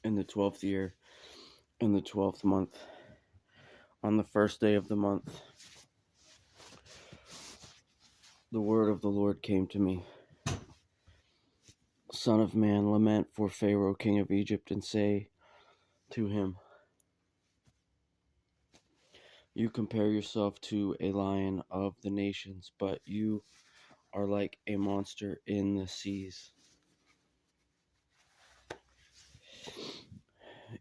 in the 12th year, in the 12th month, on the first day of the month, the word of the Lord came to me. Son of man, lament for Pharaoh, king of Egypt, and say to him, you compare yourself to a lion of the nations, but you are like a monster in the seas.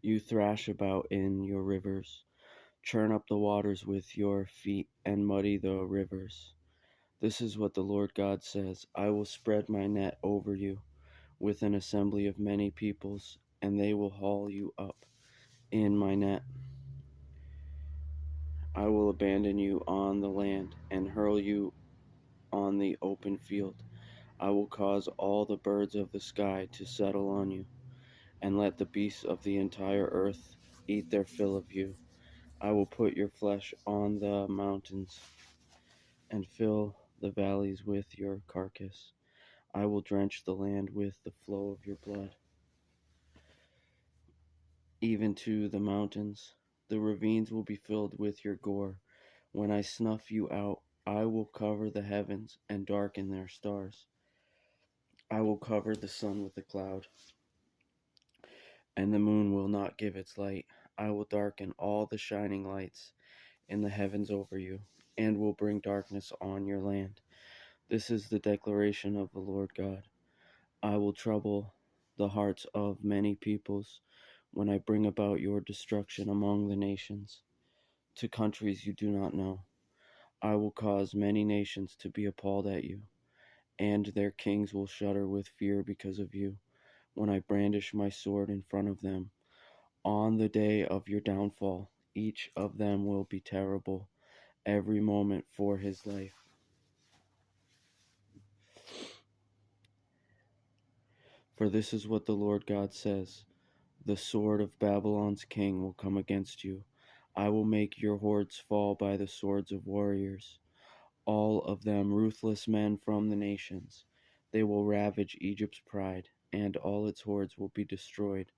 You thrash about in your rivers, churn up the waters with your feet, and muddy the rivers. This is what the Lord God says: I will spread my net over you with an assembly of many peoples, and they will haul you up in my net. I will abandon you on the land and hurl you on the open field. I will cause all the birds of the sky to settle on you, and let the beasts of the entire earth eat their fill of you. I will put your flesh on the mountains and fill the valleys with your carcass. I will drench the land with the flow of your blood, even to the mountains. The ravines will be filled with your gore. When I snuff you out, I will cover the heavens and darken their stars. I will cover the sun with a cloud, and the moon will not give its light. I will darken all the shining lights in the heavens over you, and will bring darkness on your land. This is the declaration of the Lord God. I will trouble the hearts of many peoples when I bring about your destruction among the nations, to countries you do not know. I will cause many nations to be appalled at you, and their kings will shudder with fear because of you, when I brandish my sword in front of them. On the day of your downfall, each of them will be terrible, every moment for his life. For this is what the Lord God says: the sword of Babylon's king will come against you. I will make your hordes fall by the swords of warriors, all of them ruthless men from the nations. They will ravage Egypt's pride, and all its hordes will be destroyed.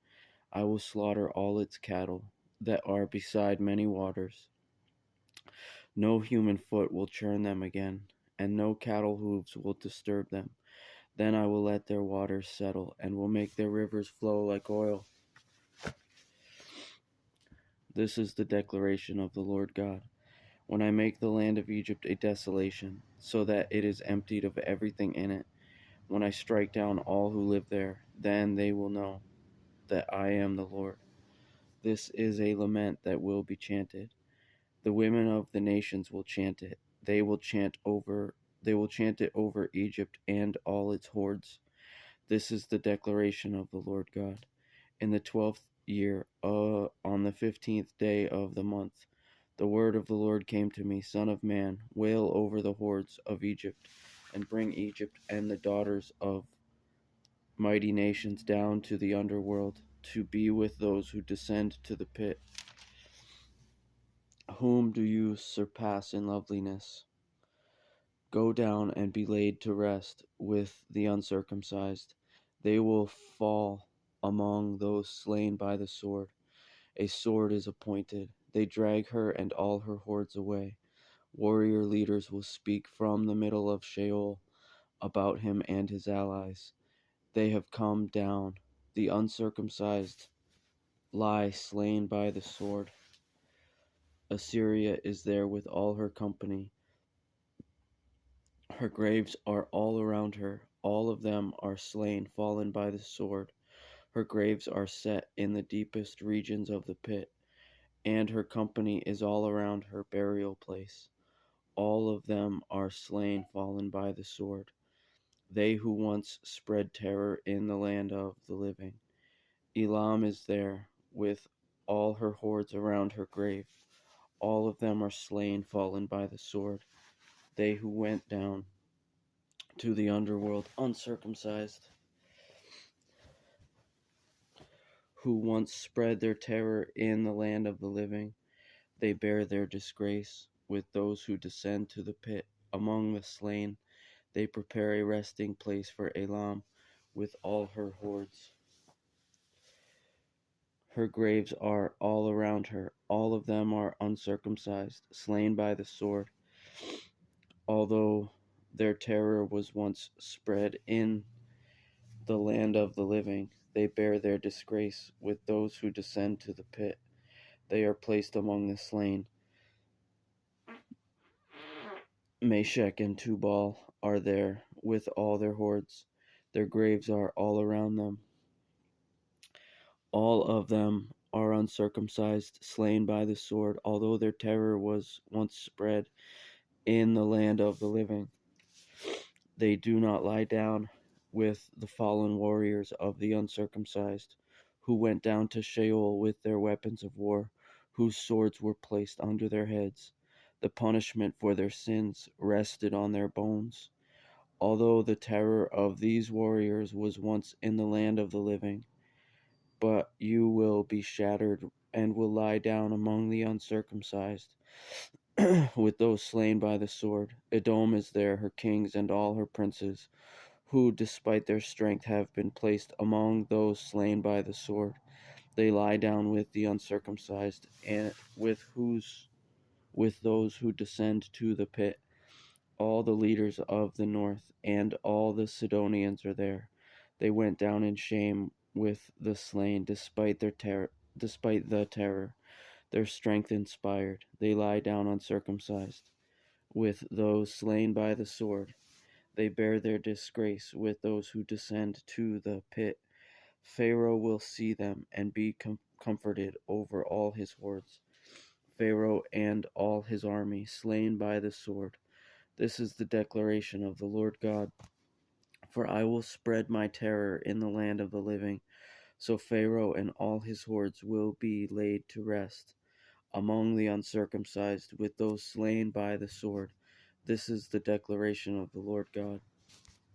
I will slaughter all its cattle that are beside many waters. No human foot will churn them again, and no cattle hooves will disturb them. Then I will let their waters settle, and will make their rivers flow like oil. This is the declaration of the Lord God. When I make the land of Egypt a desolation, so that it is emptied of everything in it, when I strike down all who live there, then they will know that I am the Lord. This is a lament that will be chanted. The women of the nations will chant it. They will chant it over Egypt and all its hordes. This is the declaration of the Lord God. In the 12th year, on the 15th day of the month, the word of the Lord came to me: Son of man, wail over the hordes of Egypt, and bring Egypt and the daughters of mighty nations down to the underworld, to be with those who descend to the pit. Whom do you surpass in loveliness? Go down and be laid to rest with the uncircumcised. They will fall among those slain by the sword. A sword is appointed. They drag her and all her hordes away. Warrior leaders will speak from the middle of Sheol about him and his allies. They have come down. The uncircumcised lie slain by the sword. Assyria is there with all her company. Her graves are all around her. All of them are slain, fallen by the sword. Her graves are set in the deepest regions of the pit, and her company is all around her burial place. All of them are slain, fallen by the sword. They who once spread terror in the land of the living. Elam is there, with all her hordes around her grave. All of them are slain, fallen by the sword. They who went down to the underworld uncircumcised, who once spread their terror in the land of the living. They bear their disgrace with those who descend to the pit. Among the slain, they prepare a resting place for Elam with all her hordes. Her graves are all around her. All of them are uncircumcised, slain by the sword. Although their terror was once spread in the land of the living, they bear their disgrace with those who descend to the pit. They are placed among the slain. Meshach and Tubal are there with all their hordes. Their graves are all around them. All of them are uncircumcised, slain by the sword, although their terror was once spread in the land of the living. They do not lie down with the fallen warriors of the uncircumcised, who went down to Sheol with their weapons of war, whose swords were placed under their heads. The punishment for their sins rested on their bones. Although the terror of these warriors was once in the land of the living, but you will be shattered and will lie down among the uncircumcised with those slain by the sword. Edom is there, her kings and all her princes, who despite their strength have been placed among those slain by the sword. They lie down with the uncircumcised, and with those who descend to the pit. All the leaders of the north and all the Sidonians are there. They went down in shame with the slain, despite the terror their strength inspired. They lie down uncircumcised with those slain by the sword. They bear their disgrace with those who descend to the pit. Pharaoh will see them and be comforted over all his hordes. Pharaoh and all his army slain by the sword. This is the declaration of the Lord God. For I will spread my terror in the land of the living, so Pharaoh and all his hordes will be laid to rest among the uncircumcised with those slain by the sword. This is the declaration of the Lord God.